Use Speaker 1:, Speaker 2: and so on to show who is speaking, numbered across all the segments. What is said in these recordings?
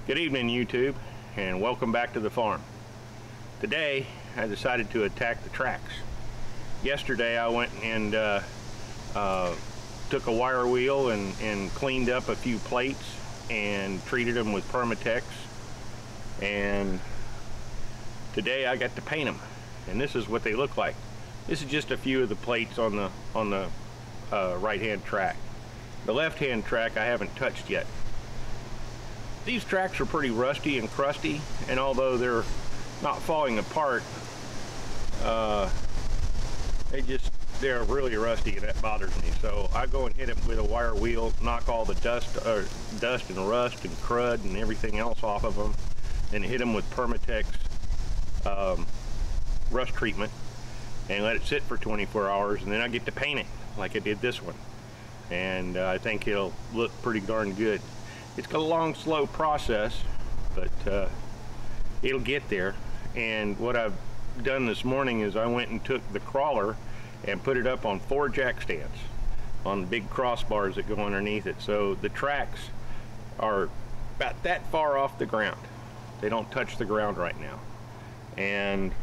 Speaker 1: Good evening, YouTube, and welcome back to the farm. Today I decided to attack the tracks. Yesterday I went and took a wire wheel and cleaned up a few plates and treated them with Permatex, and today I got to paint them, and this is what they look like. This is just a few of the plates on the right hand track. The left hand track I haven't touched yet. These tracks are pretty rusty and crusty, and although they're not falling apart, they're really rusty, and that bothers me. So I go and hit them with a wire wheel, knock all the dust and rust and crud and everything else off of them, and hit them with Permatex rust treatment, and let it sit for 24 hours, and then I get to paint it like I did this one, and I think it'll look pretty darn good. It's got a long, slow process, but it'll get there. And what I've done this morning is I went and took the crawler and put it up on 4 jack stands on the big crossbars that go underneath it. So the tracks are about that far off the ground. They don't touch the ground right now. And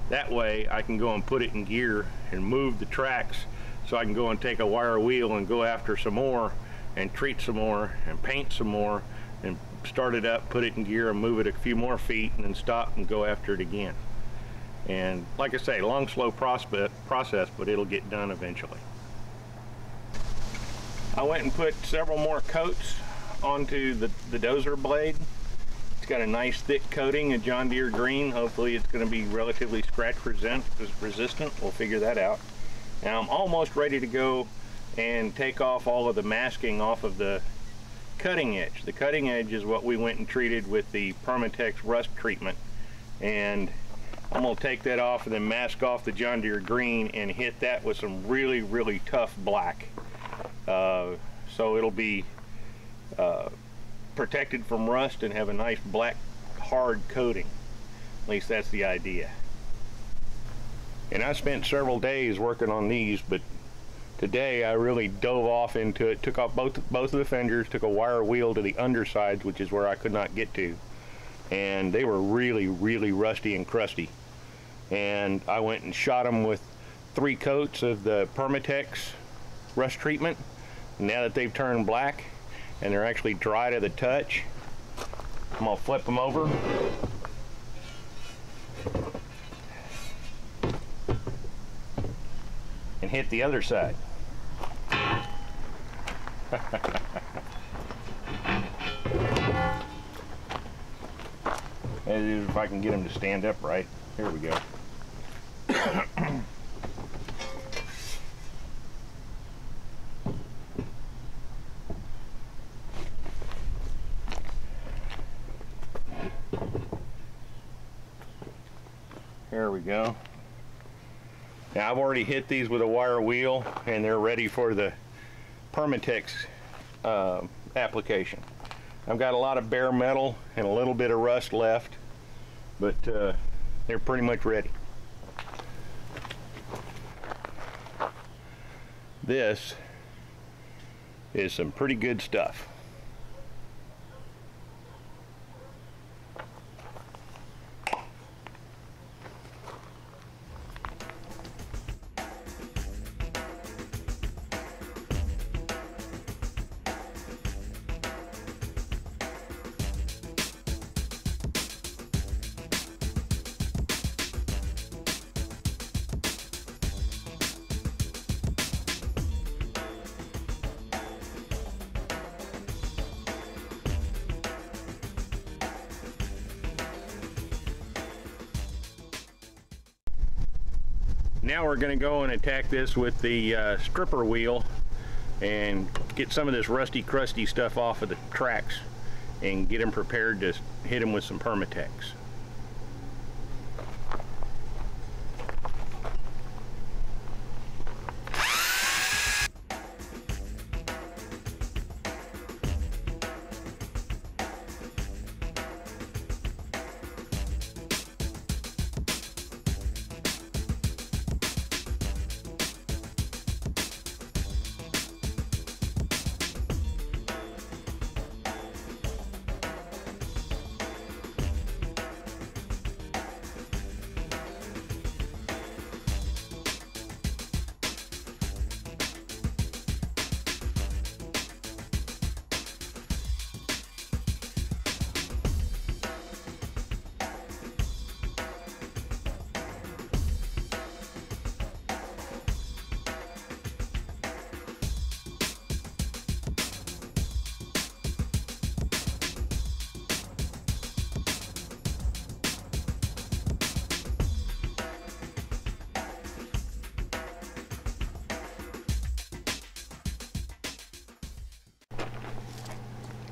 Speaker 1: that way I can go and put it in gear and move the tracks, so I can go and take a wire wheel and go after some more and treat some more and paint some more and start it up, put it in gear and move it a few more feet and then stop and go after it again. And like I say, long, slow process, but it'll get done eventually. I went and put several more coats onto the dozer blade. It's got a nice thick coating, a John Deere green. Hopefully it's going to be relatively scratch resistant. We'll figure that out. Now I'm almost ready to go and take off all of the masking off of the cutting edge. The cutting edge is what we went and treated with the Permatex rust treatment, and I'm going to take that off and then mask off the John Deere green and hit that with some really, really tough black, so it'll be protected from rust and have a nice black hard coating. At least that's the idea. And I spent several days working on these, but today I really dove off into it, took off both of the fenders, took a wire wheel to the undersides, which is where I could not get to, and they were really, really rusty and crusty. And I went and shot them with 3 coats of the Permatex rust treatment. Now that they've turned black and they're actually dry to the touch, I'm gonna flip them over and hit the other side. If I can get them to stand up right. Here we go. Here we go. Now I've already hit these with a wire wheel and they're ready for the Permatex application. I've got a lot of bare metal and a little bit of rust left, but they're pretty much ready. This is some pretty good stuff. Now we're going to go and attack this with the stripper wheel and get some of this rusty, crusty stuff off of the tracks and get them prepared to hit them with some Permatex.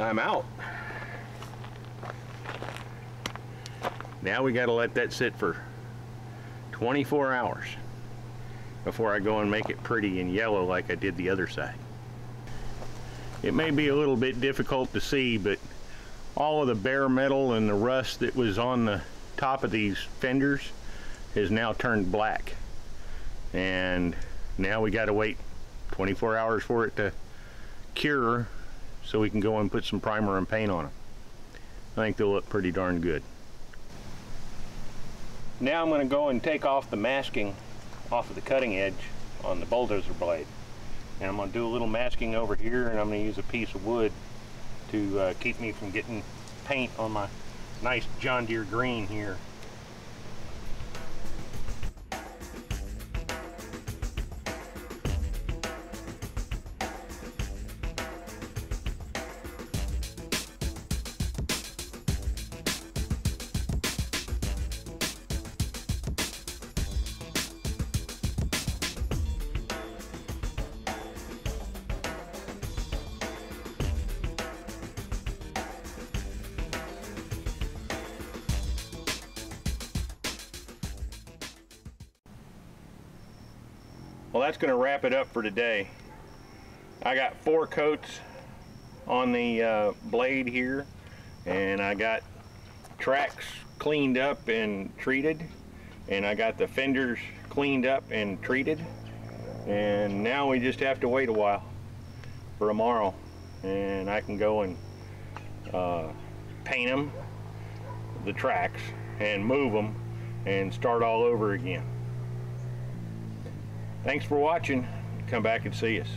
Speaker 1: I'm out. Now we got to let that sit for 24 hours before I go and make it pretty and yellow like I did the other side. It may be a little bit difficult to see, but all of the bare metal and the rust that was on the top of these fenders has now turned black. And now we got to wait 24 hours for it to cure so we can go and put some primer and paint on them. I think they'll look pretty darn good. Now I'm going to go and take off the masking off of the cutting edge on the bulldozer blade. And I'm going to do a little masking over here, and I'm going to use a piece of wood to keep me from getting paint on my nice John Deere green here. Well, that's going to wrap it up for today. I got 4 coats on the blade here, and I got tracks cleaned up and treated, and I got the fenders cleaned up and treated, and now we just have to wait a while for tomorrow, and I can go and paint them, the tracks, and move them and start all over again. Thanks for watching. Come back and see us.